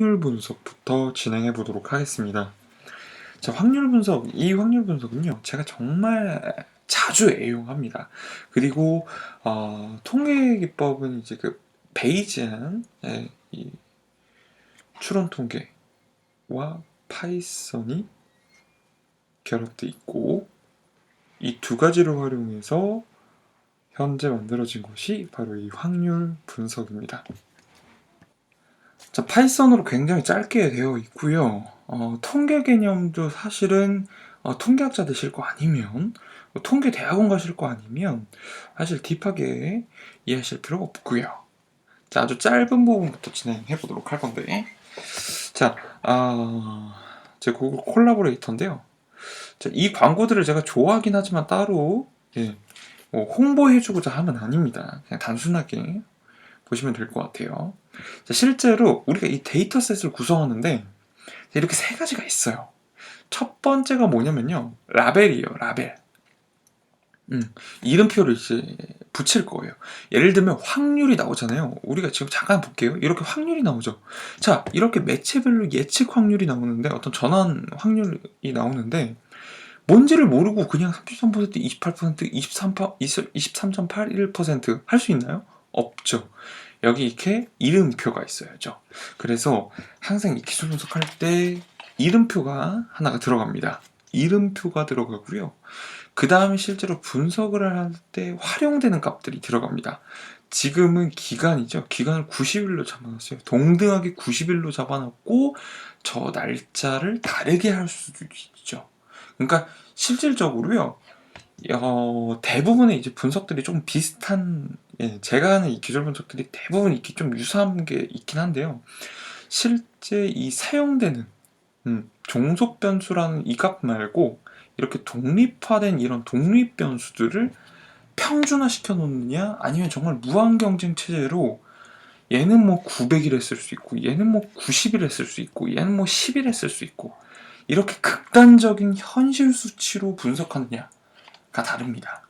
확률 분석부터 진행해 보도록 하겠습니다. 자, 확률 분석, 이 확률 분석은요, 제가 정말 자주 애용합니다. 그리고 통계 기법은 이제 그 베이지안의 이 추론 통계와 파이썬이 결합돼 있고, 이 두 가지를 활용해서 현재 만들어진 것이 바로 이 확률 분석입니다. 자, 파이썬으로 굉장히 짧게 되어 있고요. 통계 개념도 사실은 통계학자 되실 거 아니면 통계 대학원 가실 거 아니면 사실 딥하게 이해하실 필요가 없고요. 자, 아주 짧은 부분부터 진행해 보도록 할 건데, 자, 제 구글 콜라보레이터인데요. 자, 이 광고들을 제가 좋아하긴 하지만 따로 뭐 홍보해주고자 함은 아닙니다. 그냥 단순하게 보시면 될 것 같아요. 자, 실제로 우리가 이 데이터셋을 구성하는데 이렇게 세 가지가 있어요. 첫 번째가 뭐냐면요, 라벨이에요. 라벨. 이름표를 이제 붙일 거예요. 예를 들면 확률이 나오잖아요. 우리가 지금 잠깐 볼게요. 이렇게 확률이 나오죠. 자, 이렇게 매체별로 예측 확률이 나오는데, 어떤 전환 확률이 나오는데 뭔지를 모르고 그냥 33%, 28%, 23.81%할 수 있나요? 없죠. 여기 이렇게 이름표가 있어야죠. 그래서 항상 이 기술 분석할 때 이름표가 하나가 들어갑니다. 이름표가 들어가고요. 그 다음에 실제로 분석을 할 때 활용되는 값들이 들어갑니다. 지금은 기간이죠. 기간을 90일로 잡아놨어요. 동등하게 90일로 잡아놨고 저 날짜를 다르게 할 수도 있죠. 그러니까 실질적으로요, 대부분의 이제 분석들이 좀 비슷한, 제가 하는 이 기술 분석들이 대부분 이렇게 좀 유사한 게 있긴 한데요. 실제 이 사용되는 종속 변수라는 이 값 말고 이렇게 독립화된 이런 독립 변수들을 평준화 시켜 놓느냐, 아니면 정말 무한 경쟁 체제로 얘는 뭐 900일 했을 수 있고, 얘는 뭐 90일 했을 수 있고, 얘는 뭐 10일 했을 수 있고, 이렇게 극단적인 현실 수치로 분석하느냐가 다릅니다.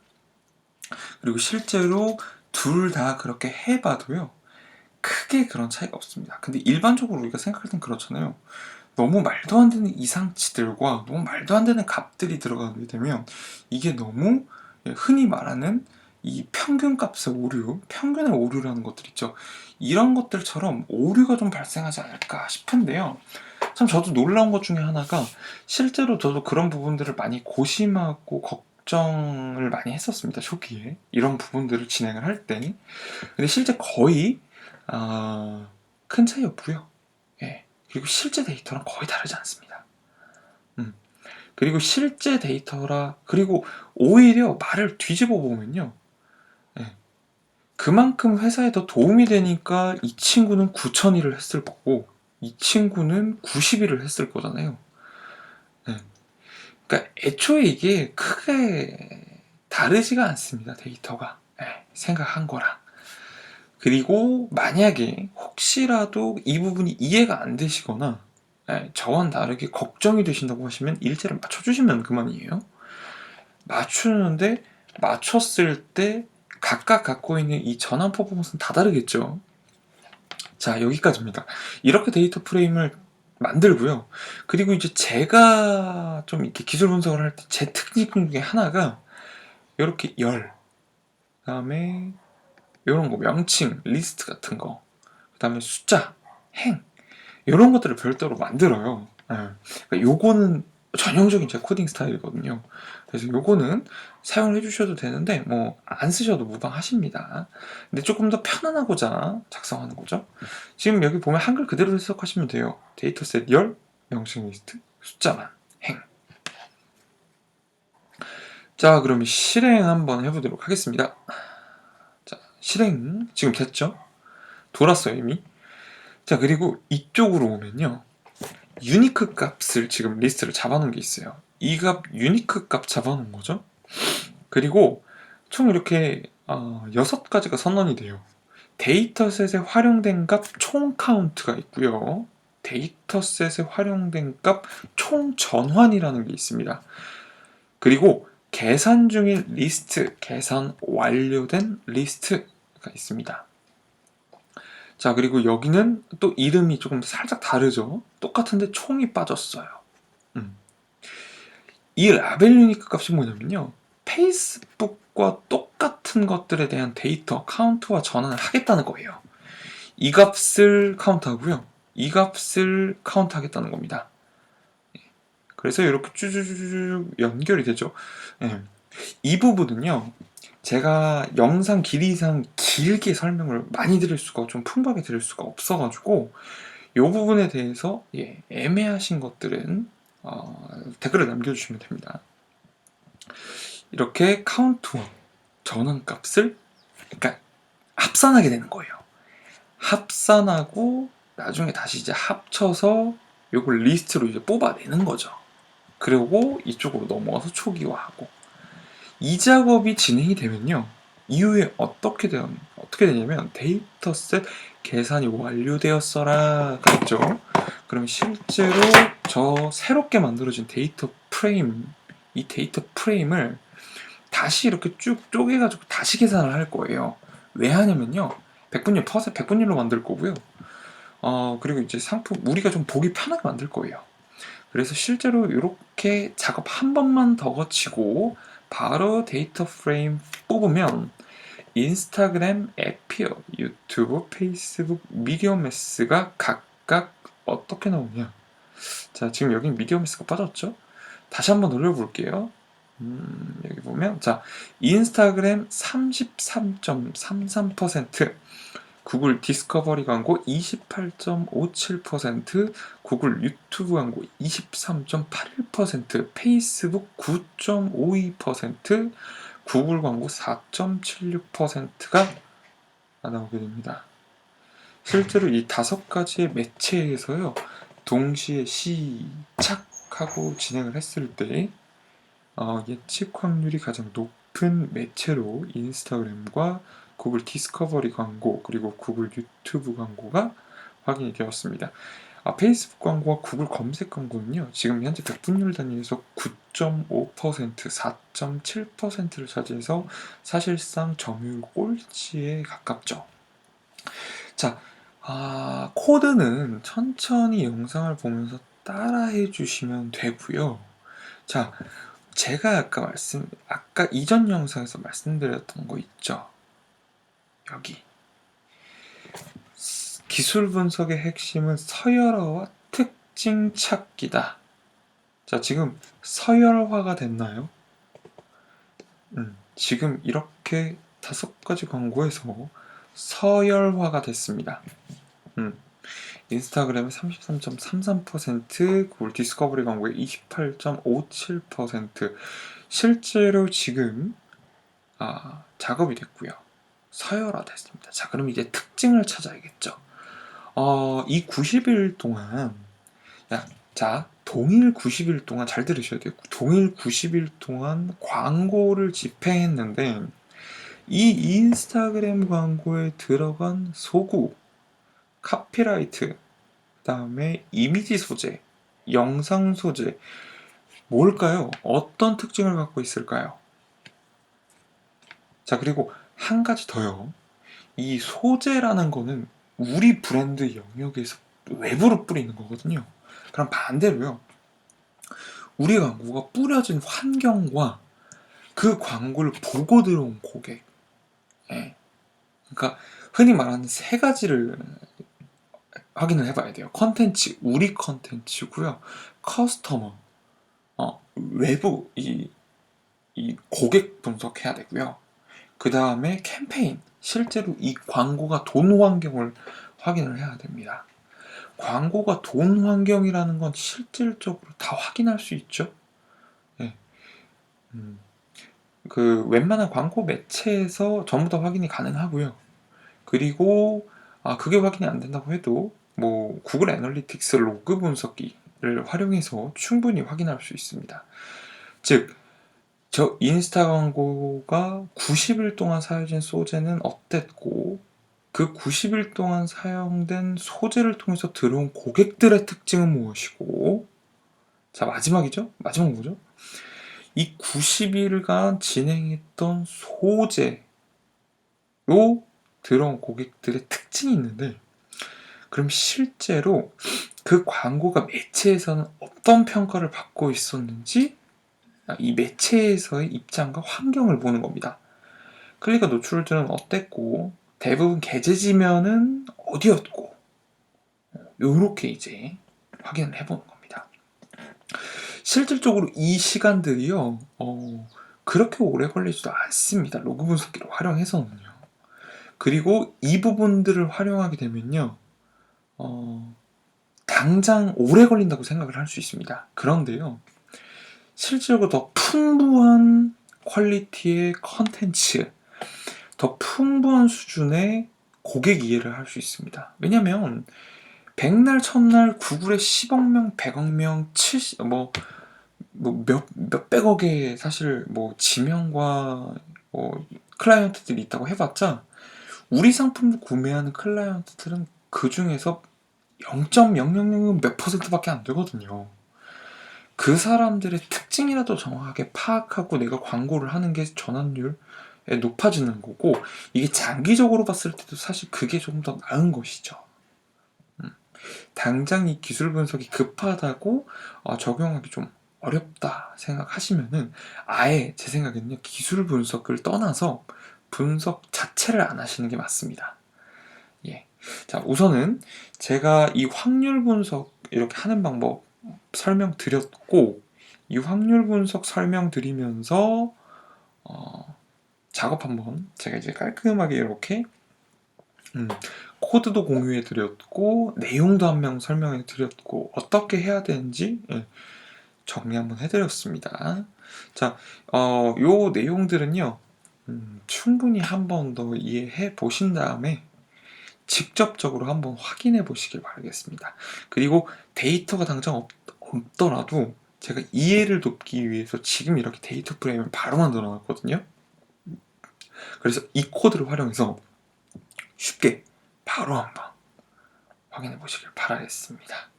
그리고 실제로 둘 다 그렇게 해봐도요, 크게 그런 차이가 없습니다. 근데 일반적으로 우리가 생각할 땐 그렇잖아요. 너무 말도 안 되는 이상치들과 너무 말도 안 되는 값들이 들어가게 되면 이게 너무 흔히 말하는 이 평균값의 오류, 평균의 오류라는 것들 있죠. 이런 것들처럼 오류가 좀 발생하지 않을까 싶은데요. 참 저도 놀라운 것 중에 하나가, 실제로 저도 그런 부분들을 많이 고심하고 걱정을 많이 했었습니다. 초기에 이런 부분들을 진행을 할 때. 근데 실제 거의 큰 차이 없고요. 예. 그리고 실제 데이터랑 거의 다르지 않습니다. 그리고 실제 데이터라, 그리고 오히려 말을 뒤집어 보면요, 예. 그만큼 회사에 더 도움이 되니까 이 친구는 9,000일을 했을 거고 이 친구는 90일을 했을 거잖아요. 예. 그러니까 애초에 이게 크게 다르지가 않습니다. 데이터가 생각한 거랑. 그리고 만약에 혹시라도 이 부분이 이해가 안 되시거나 저와는 다르게 걱정이 되신다고 하시면 일제를 맞춰주시면 그만이에요. 맞추는데 맞췄을 때 각각 갖고 있는 이 전환 퍼포먼스는 다 다르겠죠. 자, 여기까지입니다. 이렇게 데이터 프레임을 만들고요. 그리고 이제 제가 좀 이렇게 기술 분석을 할 때 제 특징 중에 하나가 이렇게 그다음에 이런 거 명칭, 리스트 같은 거, 그다음에 숫자, 행, 이런 것들을 별도로 만들어요. 그러니까 요거는 전형적인 제 코딩 스타일이거든요. 그래서 요거는 사용을 해주셔도 되는데 뭐 안 쓰셔도 무방하십니다. 근데 조금 더 편안하고자 작성하는 거죠. 지금 여기 보면 한글 그대로 해석하시면 돼요. 데이터셋 열, 명칭 리스트, 숫자만, 행. 자, 그러면 실행 한번 해보도록 하겠습니다. 자, 실행 지금 됐죠? 돌았어요 이미. 자, 그리고 이쪽으로 오면요, 유니크 값을 지금 리스트를 잡아놓은 게 있어요. 이 값 유니크 값 잡아놓은 거죠. 그리고 총 이렇게 6가지가 선언이 돼요. 데이터셋에 활용된 값 총 카운트가 있고요. 데이터셋에 활용된 값 총 전환이라는 게 있습니다. 그리고 계산 중인 리스트, 계산 완료된 리스트가 있습니다. 자, 그리고 여기는 또 이름이 조금 살짝 다르죠. 똑같은데 총이 빠졌어요. 이 라벨 유니크 값이 뭐냐면요, 페이스북과 똑같은 것들에 대한 데이터 카운트와 전환을 하겠다는 거예요. 이 값을 카운트하고요, 이 값을 카운트하겠다는 겁니다. 그래서 이렇게 쭈쭈쭈쭈 연결이 되죠. 예. 이 부분은요, 제가 영상 길이상 길게 설명을 많이 드릴 수가, 좀 풍부하게 드릴 수가 없어가지고 이 부분에 대해서 애매하신 것들은 댓글을 남겨주시면 됩니다. 이렇게 카운트와 전환값을, 그러니까 합산하게 되는 거예요. 합산하고 나중에 다시 이제 합쳐서 요걸 리스트로 이제 뽑아내는 거죠. 그리고 이쪽으로 넘어가서 초기화하고, 이 작업이 진행이 되면요, 이후에 어떻게 되냐면 데이터셋 계산이 완료되었어라가 있죠. 그럼 실제로 저 새롭게 만들어진 데이터 프레임, 이 데이터 프레임을 다시 이렇게 쭉 쪼개가지고 다시 계산을 할 거예요. 왜 하냐면요, 백분율로 만들 거고요. 그리고 이제 상품 우리가 좀 보기 편하게 만들 거예요. 그래서 실제로 이렇게 작업 한 번만 더 거치고 바로 데이터 프레임 뽑으면 인스타그램, 에피어, 유튜브, 페이스북, 미디어매스가 각각 어떻게 나오냐. 자, 지금 여기 미디어매스가 빠졌죠? 다시 한번 올려볼게요. 여기 보면, 자, 인스타그램 33.33%, 구글 디스커버리 광고 28.57%, 구글 유튜브 광고 23.81%, 페이스북 9.52%, 구글 광고 4.76%가 나오게 됩니다. 실제로 이 5가지의 매체에서요, 동시에 시착하고 진행을 했을 때 예측 확률이 가장 높은 매체로 인스타그램과 구글 디스커버리 광고, 그리고 구글 유튜브 광고가 확인이 되었습니다. 페이스북 광고와 구글 검색 광고는요, 지금 현재 백분율 단위에서 9.5%, 4.7%를 차지해서 사실상 점유율 꼴찌에 가깝죠. 자, 코드는 천천히 영상을 보면서 따라해 주시면 되고요. 자, 제가 아까 이전 영상에서 말씀드렸던 거 있죠? 여기. 기술 분석의 핵심은 서열화와 특징 찾기다. 자, 지금 서열화가 됐나요? 지금 이렇게 5가지 광고에서 서열화가 됐습니다. 인스타그램의 33.33%, 구글 디스커버리 광고의 28.57%. 실제로 지금 작업이 됐고요. 서열화됐습니다. 자, 그럼 이제 특징을 찾아야겠죠. 이 90일 동안, 동일 90일 동안 잘 들으셔야 돼요. 동일 90일 동안 광고를 집행했는데, 이 인스타그램 광고에 들어간 소구, 카피라이트, 그 다음에 이미지 소재, 영상 소재, 뭘까요? 어떤 특징을 갖고 있을까요? 자, 그리고 한 가지 더요. 이 소재라는 거는 우리 브랜드 영역에서 외부로 뿌리는 거거든요. 그럼 반대로요, 우리 광고가 뿌려진 환경과 그 광고를 보고 들어온 고객, 그러니까 흔히 말하는 3가지를 확인을 해봐야 돼요. 컨텐츠, 우리 컨텐츠고요, 커스터머, 외부 이 고객 분석해야 되고요. 그 다음에 캠페인, 실제로 이 광고가 돈 환경을 확인을 해야 됩니다. 광고가 돈 환경이라는 건 실질적으로 다 확인할 수 있죠. 그 웬만한 광고 매체에서 전부 다 확인이 가능하고요. 그리고 그게 확인이 안 된다고 해도 뭐 구글 애널리틱스 로그 분석기를 활용해서 충분히 확인할 수 있습니다. 즉, 저 인스타 광고가 90일 동안 사용된 소재는 어땠고, 그 90일 동안 사용된 소재를 통해서 들어온 고객들의 특징은 무엇이고, 자, 마지막이죠? 마지막 뭐죠? 이 90일간 진행했던 소재로 들어온 고객들의 특징이 있는데, 그럼 실제로 그 광고가 매체에서는 어떤 평가를 받고 있었는지 이 매체에서의 입장과 환경을 보는 겁니다. 클릭과 노출들은 어땠고 대부분 게재 지면은 어디였고 요렇게 이제 확인을 해보는 겁니다. 실질적으로 이 시간들이요 그렇게 오래 걸리지도 않습니다. 로그 분석기를 활용해서는요. 그리고 이 부분들을 활용하게 되면요 당장 오래 걸린다고 생각을 할 수 있습니다. 그런데요 실제로 더 풍부한 퀄리티의 컨텐츠, 더 풍부한 수준의 고객 이해를 할 수 있습니다. 왜냐면 백날 첫날 구글에 10억 명, 100억 명, 70, 몇백억의 사실 지명과 클라이언트들이 있다고 해봤자 우리 상품을 구매하는 클라이언트들은 그 중에서 0.000 몇 퍼센트밖에 안 되거든요. 그 사람들의 특징이라도 정확하게 파악하고 내가 광고를 하는 게 전환율이 높아지는 거고 이게 장기적으로 봤을 때도 사실 그게 좀 더 나은 것이죠. 당장 이 기술 분석이 급하다고 적용하기 좀 어렵다 생각하시면은 아예 제 생각에는요 기술 분석을 떠나서 분석 자체를 안 하시는 게 맞습니다. 예. 자, 우선은 제가 이 확률 분석 이렇게 하는 방법 설명드렸고 이 확률 분석 설명드리면서 작업 한번 제가 이제 깔끔하게 이렇게 코드도 공유해 드렸고 내용도 한 명 설명해 드렸고 어떻게 해야 되는지 정리 한번 해드렸습니다. 자, 요 내용들은요 충분히 한 번 더 이해해 보신 다음에 직접적으로 한번 확인해 보시길 바라겠습니다. 그리고 데이터가 당장 없더라도 제가 이해를 돕기 위해서 지금 이렇게 데이터 프레임을 바로 만들어 놨거든요. 그래서 이 코드를 활용해서 쉽게 바로 한번 확인해 보시길 바라겠습니다.